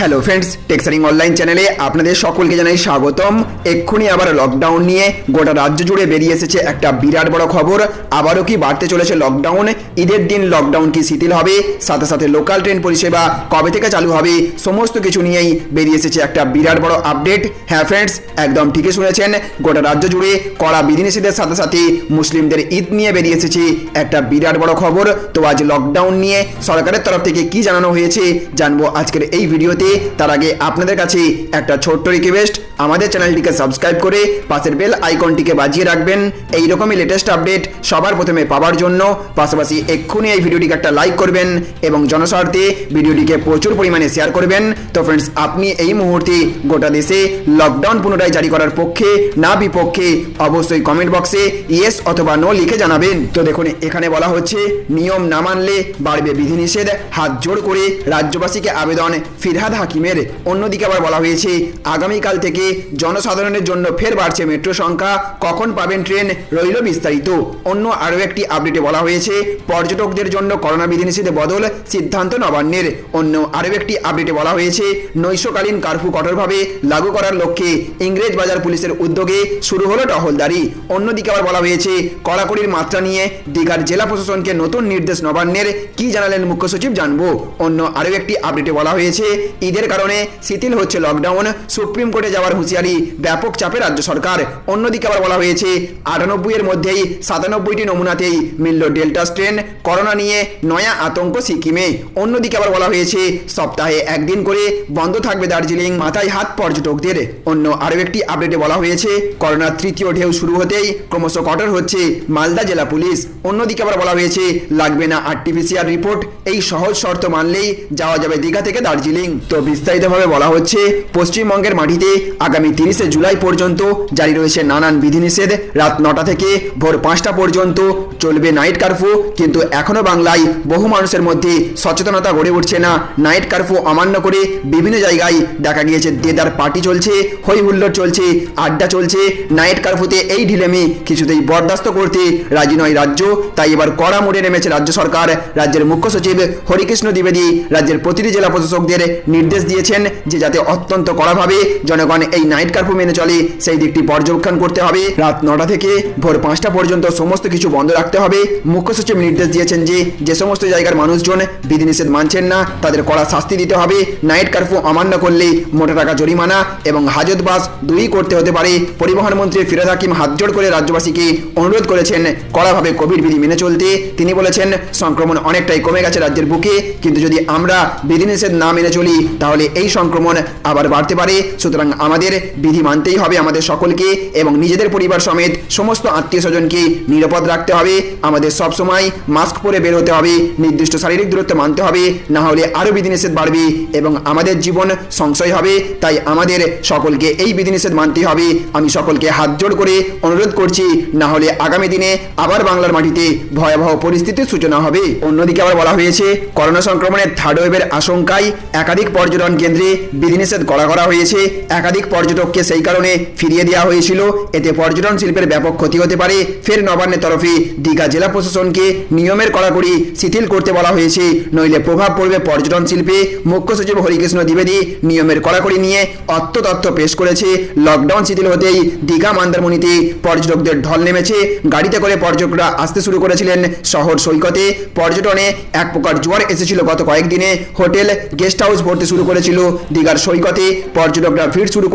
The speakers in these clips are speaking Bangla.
হ্যালো ফ্রেন্ডস, টেক্সারিং অনলাইন চ্যানেলে আপনাদের সকলকে জানাই স্বাগতম। এক্ষুনি আবার লকডাউন নিয়ে গোটা রাজ্য জুড়ে বেরিয়ে এসেছে একটা বিরাট বড় খবর। আবারও কি বাড়তে চলেছে লকডাউন? ঈদের দিন লকডাউন কি শিথিল হবে? সাথে সাথে লোকাল ট্রেন পরিষেবা কবে থেকে চালু হবে? সমস্ত কিছু নিয়েই বেরিয়ে এসেছে একটা বিরাট বড় আপডেট। হ্যাঁ ফ্রেন্ডস, একদম ঠিকই শুনেছেন, গোটা রাজ্য জুড়ে কড়া বিধিনিষেধের সাথে সাথে মুসলিমদের ঈদ নিয়ে বেরিয়ে এসেছে একটা বিরাট বড় খবর। তো আজ লকডাউন নিয়ে সরকারের তরফ থেকে কি জানানো হয়েছে জানবো আজকের এই ভিডিওতে। তার আগে আপনাদের কাছে একটা ছোট্ট রিকোয়েস্ট, আমাদের চ্যানেলটিকে সাবস্ক্রাইব করে পাশের বেল আইকনটিকে বাজিয়ে রাখবেন এই রকমই লেটেস্ট আপডেট সবার প্রথমে পাওয়ার জন্য। পাশাপাশি এক্ষুনি এই ভিডিওটিকে একটা লাইক করবেন এবং জনস্বার্থে ভিডিওটিকে প্রচুর পরিমাণে শেয়ার করবেন। তো ফ্রেন্ডস, আপনি এই মুহূর্তে গোটা দেশে লকডাউন পুনরায় জারি করার পক্ষে না বিপক্ষে অবশ্যই কমেন্ট বক্সে ইয়েস অথবা নো লিখে জানাবেন। তো দেখুন, এখানে বলা হচ্ছে নিয়ম না মানলে বাড়বে বিধিনিষেধ, হাত জোড় করে রাজ্যবাসীকে আবেদন ফিরহাদ হাকিমের। অন্যদিকে আবার বলা হয়েছে আগামীকাল থেকে জনসাধারণের জন্য ফের বাড়ছে মেট্রো সংখ্যা, কখন পাবেন ট্রেন রইল বিস্তারিত। অন্য আরও একটি আপডেটে বলা হয়েছে পর্যটকদের জন্য করোনা বিধিনিষেধে বদল, সিদ্ধান্ত নবান্নের। অন্য আরও একটি আপডেটে বলা হয়েছে নৈশকালীন কারফিউ কঠোরভাবে লাগু করার লক্ষ্যে ইংরেজ বাজার পুলিশের উদ্যোগে শুরু হলো টহলদারি। অন্যদিকে আবার বলা হয়েছে কড়াকড়ির মাত্রা নিয়ে দীঘার জেলা প্রশাসনকে নতুন নির্দেশ নবান্নের। কি জানালেন মুখ্য সচিব জানবো। অন্য আরও একটি আপডেটে বলা হয়েছে ঈদের কারণে শিথিল হচ্ছে লকডাউন, সুপ্রিম কোর্টে যাওয়ার হুঁশিয়ারি, ব্যাপক চাপে রাজ্য সরকার। অন্যদিকে আবার বলা হয়েছে 98 এর মধ্যেই 97টি নমুনাতেই মিলল ডেল্টা স্ট্রেন, করোনা নিয়ে নয়া আতঙ্ক সিকিমে। অন্যদিকে আবার বলা হয়েছে সপ্তাহে একদিন করে বন্ধ থাকবে দার্জিলিং, মাথায় হাত পর্যটকদের। অন্য আরও একটি আপডেটে বলা হয়েছে করোনার তৃতীয় ঢেউ শুরু হতেই ক্রমশ কঠোর হচ্ছে মালদা জেলা পুলিশ। অন্যদিকে আবার বলা হয়েছে লাগবে না আরটিপিসিআর রিপোর্ট, এই সহজ শর্ত মানলেই যাওয়া যাবে দীঘা থেকে দার্জিলিং। তো বিস্তারিতভাবে বলা হচ্ছে পশ্চিমবঙ্গের মাটিতে আগামী 30শে জুলাই পর্যন্ত জারি রয়েছে নানান বিধিনিষেধ। রাত 9টা থেকে ভোর 5টা পর্যন্ত চলবে নাইট কারফিউ। কিন্তু এখনো বাংলায় বহু মানুষের মধ্যে সচেতনতা গড়ে উঠছে না। নাইট কারফিউ অমান্য করে বিভিন্ন জায়গায় দেখা গিয়েছে দেদার পার্টি চলছে, হই হুল্লোড় চলছে, আড্ডা চলছে। নাইট কারফিউতে এই ঢিলেমি কিছুতেই বরদাস্ত করতে রাজি নয় রাজ্য। তাই এবার কড়া মোড়ে নেমেছে রাজ্য সরকার। রাজ্যের মুখ্য সচিব হরিকৃষ্ণ দ্বিবেদী রাজ্যের প্রতিটি জেলা প্রশাসকদের নির্দেশ দিয়েছেন যে যাতে অত্যন্ত কড়াভাবে জনগণ এই নাইট কারফিউ মেনে চলে সেই দিকটি পর্যবেক্ষণ করতে হবে। রাত 9টা থেকে ভোর 5টা পর্যন্ত সমস্ত কিছু বন্ধ রাখতে হবে। মুখ্য সচিব নির্দেশ দিয়েছেন যে সমস্ত জায়গার মানুষজন বিধিনিষেধ মানছেন না তাদের কড়া শাস্তি দিতে হবে। নাইট কারফিউ অমান্য করলে মোটা টাকা জরিমানা এবং হাজতবাস দুই করতে হতে পারে। পরিবহন মন্ত্রী ফিরহাদ হাকিম হাত জোড় করে রাজ্যবাসীকে অনুরোধ করেছেন কড়াভাবে কোভিড বিধি মেনে চলতে। তিনি বলেছেন সংক্রমণ অনেকটাই কমে গেছে রাজ্যের বুকে, কিন্তু যদি আমরা বিধিনিষেধ না মেনে চলি তাহলে এই সংক্রমণ আবার বাড়তে পারে। সুতরাং আমাদের বিধি মানতেই হবে আমাদের সকলকে এবং নিজেদের পরিবার সমেত সমস্ত আত্মীয় স্বজনকে নিরাপদ রাখতে হবে। আমাদের সবসময় মাস্ক পরে বের হতে হবে, নির্দিষ্ট শারীরিক দূরত্ব মানতে হবে, না হলে আরও বিধিনিষেধ বাড়বে এবং আমাদের জীবন সংশয় হবে। তাই আমাদের সকলকে এই বিধিনিষেধ মানতেই হবে। আমি সকলকে হাত জোড় করে অনুরোধ করছি, না হলে আগামী দিনে আবার বাংলার মাটিতে ভয়াবহ পরিস্থিতির সূচনা হবে। অন্যদিকে আবার বলা হয়েছে করোনা সংক্রমণের থার্ড ওয়েভের আশঙ্কায় একাধিক পর্যটন কেন্দ্রে বিধিনিষেধ করা হয়েছে। একাধিক পর্যটককে সেই কারণে ফিরিয়ে দেওয়া হয়েছিল। এতে পর্যটন শিল্পের ব্যাপক ক্ষতি হতে পারে। ফের নবান্নের তরফে দীঘা জেলা প্রশাসনকে নিয়মের কড়াকড়ি শিথিল করতে বলা হয়েছে, নইলে প্রভাব পড়বে পর্যটন শিল্পে। মুখ্য সচিব হরিকৃষ্ণ দ্বিবেদী নিয়মের কড়াকড়ি নিয়ে তথ্য পেশ করেছে। লকডাউন শিথিল হতেই দীঘা মন্দারমণিতে পর্যটকদের ঢল নেমেছে। গাড়িতে করে পর্যটকরা আসতে শুরু করেছিলেন শহর সৈকতে। পর্যটনে এক প্রকার জোয়ার এসেছিল গত কয়েকদিনে। হোটেল গেস্ট হাউস ভরতে শুরু করেছিল দীঘার সৈকতে। পর্যটকরা ভিড় শুরু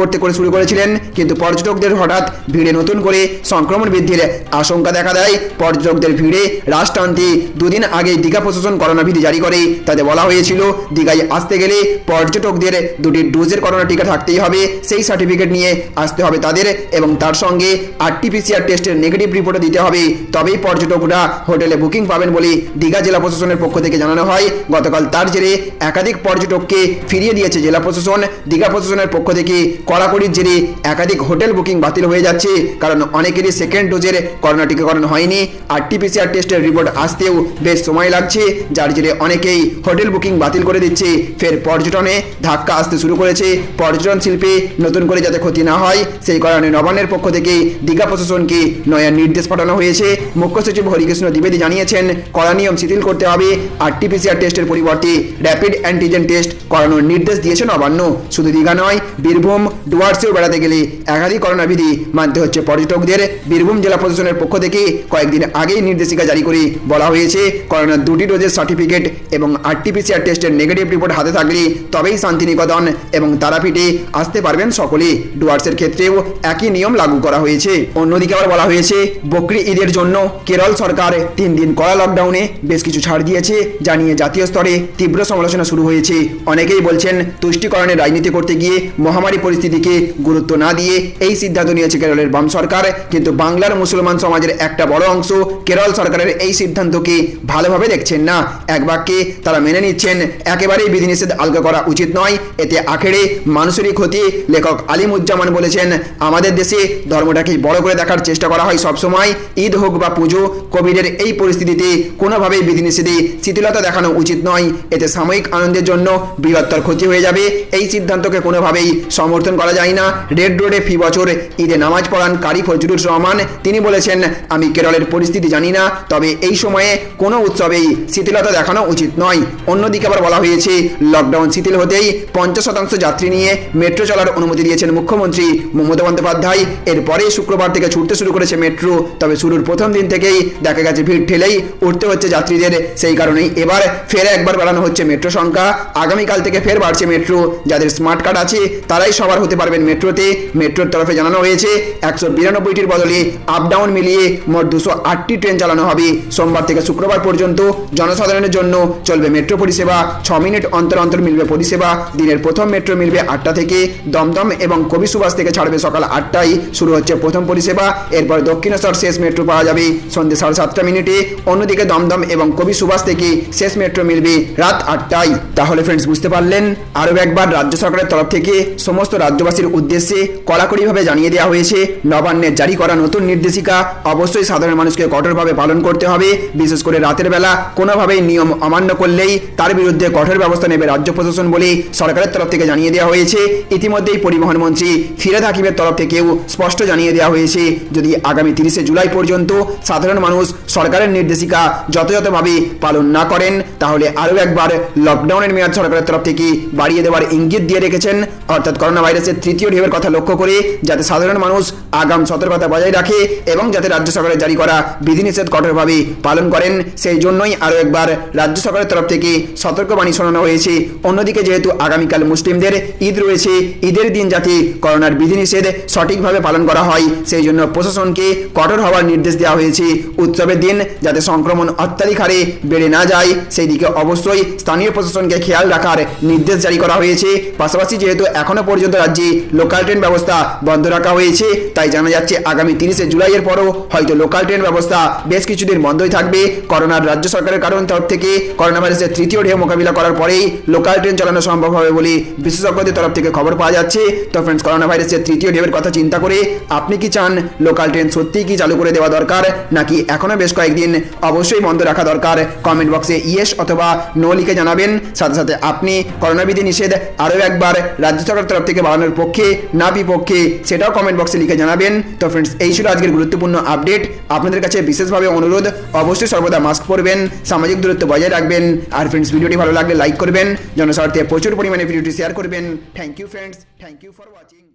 করেছিলেন, কিন্তু পর্যটকদের হঠাৎ ভিড়ে নতুন করে সংক্রমণ বৃদ্ধির আশঙ্কা দেখা দেয়। পর্যটকদের ভিড়ে রাশ টানতে দুদিন আগে দীঘা প্রশাসন করোনা বিধি জারি করে। তাতে বলা হয়েছিল দীঘায় আসতে গেলে পর্যটকদের 2টি ডোজের করোনা টিকা থাকতেই হবে, সেই সার্টিফিকেট নিয়ে আসতে হবে তাদের এবং তার সঙ্গে আরটিপিসিআর টেস্টের নেগেটিভ রিপোর্টও দিতে হবে। তবেই পর্যটকরা হোটেলে বুকিং পাবেন বলে দীঘা জেলা প্রশাসনের পক্ষ থেকে জানানো হয়। গতকাল তার জেরে একাধিক পর্যটককে ফিরিয়ে দিয়েছে জেলা প্রশাসন। দীঘা প্রশাসনের পক্ষ থেকে কড়াকড়ির জেরে একাধিক হোটেল বুকিং বাতিল হয়ে যাচ্ছে, কারণ অনেকেরই সেকেন্ড ডোজের করোনা টিকাকরণ হয়নি। আরটিপিসিআর টেস্টের রিপোর্ট আসতেও বেশ সময় লাগছে, যার জেরে অনেকেই হোটেল বুকিং বাতিল করে দিচ্ছে। ফের পর্যটনে ধাক্কা আসতে শুরু করেছে। পর্যটন শিল্পে নতুন করে যাতে ক্ষতি না হয় সেই কারণে নবান্নের পক্ষ থেকে দীঘা প্রশাসনকে নয়া নির্দেশ পাঠানো হয়েছে। মুখ্য সচিব হরিকৃষ্ণ দ্বিবেদী জানিয়েছেন কড়া নিয়ম শিথিল করতে হবে। আরটিপিসিআর টেস্টের পরিবর্তে র্যাপিড অ্যান্টিজেন টেস্ট করানো বাড়ানোর নির্দেশ দিয়েছে নবান্ন। শুধু দীঘা নয়, বীরভূম ডুয়ার্সেও বেড়াতে গেলে একাধিক করোনা বিধি মানতে হচ্ছে পর্যটকদের। বীরভূম জেলা প্রশাসনের পক্ষ থেকে কয়েকদিন আগেই নির্দেশিকা জারি করে বলা হয়েছে, করোনার 2টি ডোজের সার্টিফিকেট এবং RT-PCR টেস্টের নেগেটিভ রিপোর্ট হাতে থাকলে তবেই শান্তিনিকেতন এবং তারাপীঠে আসতে পারবেন সকলে। ডুয়ার্সের ক্ষেত্রেও একই নিয়ম লাগু করা হয়েছে। অন্যদিকে আবার বলা হয়েছে, বকরি ঈদের জন্য কেরল সরকার 3 দিন কড়া লকডাউনে বেশ কিছু ছাড় দিয়েছে, যা নিয়ে জাতীয় স্তরে তীব্র সমালোচনা শুরু হয়েছে। অনেকেই বলছেন, তুষ্টিকরণের রাজনীতি করতে গিয়ে মহামারী পরিস্থিতিকে গুরুত্ব না দিয়ে এই সিদ্ধান্ত নিয়েছে কেরলের বাম সরকার। কিন্তু বাংলার মুসলমান সমাজের একটা বড় অংশ কেরল সরকারের এই সিদ্ধান্তকে ভালোভাবে দেখছেন না। এক বাক্যে তারা মেনে নিচ্ছেন, একেবারেই বিধিনিষেধ আলগা করা উচিত নয়, এতে আখেরে মানুষেরই ক্ষতি। লেখক আলিমুজ্জামান বলেছেন, আমাদের দেশে ধর্মটাকে বড় করে দেখার চেষ্টা করা হয় সবসময়। ঈদ হোক বা পুজো, কোভিডের এই পরিস্থিতিতে কোনোভাবেই বিধিনিষেধে শিথিলতা দেখানো উচিত নয়, এতে সাময়িক আনন্দের জন্য বৃহত্তর ক্ষতি হয়ে যাবে। এই সিদ্ধান্তকে কোনোভাবেই সমর্থন করা যায় না। রেড রোডে ফি বছর ঈদে নামাজ পড়ান কারি ফজলুর রহমান। তিনি বলেছেন, আমি কেরলের পরিস্থিতি জানি না, তবে এই সময়ে কোনো উৎসবেই শিথিলতা দেখানো উচিত নয়। অন্যদিকে আবার বলা হয়েছে, লকডাউন শিথিল হতেই 50% যাত্রী নিয়ে মেট্রো চলার অনুমতি দিয়েছেন মুখ্যমন্ত্রী মমতা বন্দ্যোপাধ্যায়। এরপরে শুক্রবার থেকে ছুটতে শুরু করেছে মেট্রো। তবে শুরুর প্রথম দিন থেকেই দেখা গেছে ভিড় ঠেলেই উঠতে হচ্ছে যাত্রীদের। সেই কারণেই এবার ফের একবার বাড়ানো হচ্ছে মেট্রো সংখ্যা। আগামীকাল থেকে ফের বাড়ছে মেট্রো। যাদের স্মার্ট কার্ড আছে তারাই সবার হতে পারবেন মেট্রোতে। মেট্রোর তরফে জানানো হয়েছে, 192টির বদলে আপ ডাউন মিলিয়ে মোট 208টি ট্রেন চালানো হবে। সোমবার থেকে শুক্রবার পর্যন্ত জনসাধারণের জন্য চলবে মেট্রো পরিষেবা। 6 মিনিট অন্তর অন্তর মিলবে পরিষেবা। দিনের প্রথম মেট্রো মিলবে 8টা থেকে। দমদম এবং কবি সুভাষ থেকে ছাড়বে সকাল 8টায়। শুরু হচ্ছে প্রথম পরিষেবা। এরপর দক্ষিণেশ্বর শেষ মেট্রো পাওয়া যাবে সন্ধ্যে 7:30 মিনিটে। অন্যদিকে দমদম এবং কবি সুভাষ থেকে শেষ মেট্রো মিলবে রাত 8টায়। তাহলে ফ্রেন্ডস, বুঝতে পারলেন, আরও একবার রাজ্য সরকারের তরফ থেকে সমস্ত রাজ্যবাসীর উদ্দেশ্যে কড়াকড়িভাবে জানিয়ে দেওয়া হয়েছে, নবান্নের জারি করা নতুন নির্দেশিকা অবশ্যই সাধারণ মানুষকে কঠোরভাবে পালন করতে হবে। বিশেষ করে রাতের বেলা কোনোভাবেই নিয়ম অমান্য করলেই তার বিরুদ্ধে কঠোর ব্যবস্থা নেবে রাজ্য প্রশাসন বলে সরকারের তরফ থেকে জানিয়ে দেওয়া হয়েছে। ইতিমধ্যেই পরিবহন মন্ত্রী ফিরহাদ হাকিমের তরফ থেকেও স্পষ্ট জানিয়ে দেওয়া হয়েছে, যদি আগামী 30শে জুলাই পর্যন্ত সাধারণ মানুষ সরকারের নির্দেশিকা যথাযথভাবে পালন না করেন, তাহলে আরও একবার লকডাউনের মেয়াদ সরকারের তরফ থেকে বাড়িয়ে দেওয়ার ইঙ্গিত দিয়ে রেখেছেন। অর্থাৎ করোনা ভাইরাসের 3য় ঢেউয়ের কথা লক্ষ্য করে যাতে সাধারণ মানুষ আগাম সতর্কতা বজায় রাখে এবং যাতে রাজ্য সরকারের জারি করা বিধিনিষেধ কঠোরভাবে পালন করেন, সেই জন্যই আরও একবার রাজ্য সরকারের তরফ থেকে সতর্কবাণী শোনানো হয়েছে। অন্যদিকে যেহেতু আগামীকাল মুসলিমদের ঈদ রয়েছে, ঈদের দিন যাতে করোনার বিধিনিষেধ সঠিকভাবে পালন করা হয়, সেই জন্য প্রশাসনকে কঠোর হওয়ার নির্দেশ দেওয়া হয়েছে। উৎসবের দিন যাতে সংক্রমণ অত্যাধিক হারে বেড়ে না যায়, সেই দিকে অবশ্যই স্থানীয় প্রশাসনকে খেয়াল রাখার নির্দেশ জারি করা হয়েছে। পাশাপাশি যেহেতু এখনো পর্যন্ত রাজ্যে লোকাল ট্রেন ব্যবস্থা বন্ধ রাখা হয়েছে, তাই জানা যাচ্ছে আগামী 30শে জুলাইয়ের পরও হয়তো লোকাল ট্রেন ব্যবস্থা বেশ কিছুদিন বন্ধই থাকবে। করোনার রাজ্য সরকারের কারণ তরফ থেকে করোনা ভাইরাসের 3য় ঢেউ মোকাবিলা করার পরেই লোকাল ট্রেন চালানো সম্ভব হবে বলে বিশেষজ্ঞদের তরফ থেকে খবর পাওয়া যাচ্ছে। তো ফ্রেন্ডস, করোনা ভাইরাসের 3য় ঢেউয়ের কথা চিন্তা করে আপনি কি চান লোকাল ট্রেন সত্যিই কি চালু করে দেওয়া দরকার, নাকি এখনো বেশ কয়েকদিন অবশ্যই বন্ধ রাখা দরকার? কমেন্ট বক্সে ইয়েস অথবা নো লিখে জানাবেন। সাথে সাথে আপনি করোনা বিধি নিষেধ আরও একবার রাজ্য সরকারের তরফ থেকে বাড়ানোর পক্ষে না বিপক্ষে, সেটাও কমেন্ট বক্সে লিখে জানাবেন। তো ফ্রেন্ডস, এই ছিল আজকের গুরুত্বপূর্ণ আপডেট। আপনাদের কাছে বিশেষভাবে অনুরোধ, অবশ্যই সর্বদা মাস্ক পরবেন, সামাজিক দূরত্ব বজায় রাখবেন। আর ফ্রেন্ডস, ভিডিওটি ভালো লাগলে লাইক করবেন, জনস্বার্থে প্রচুর পরিমাণে ভিডিওটি শেয়ার করবেন। Thank you friends, thank you for watching.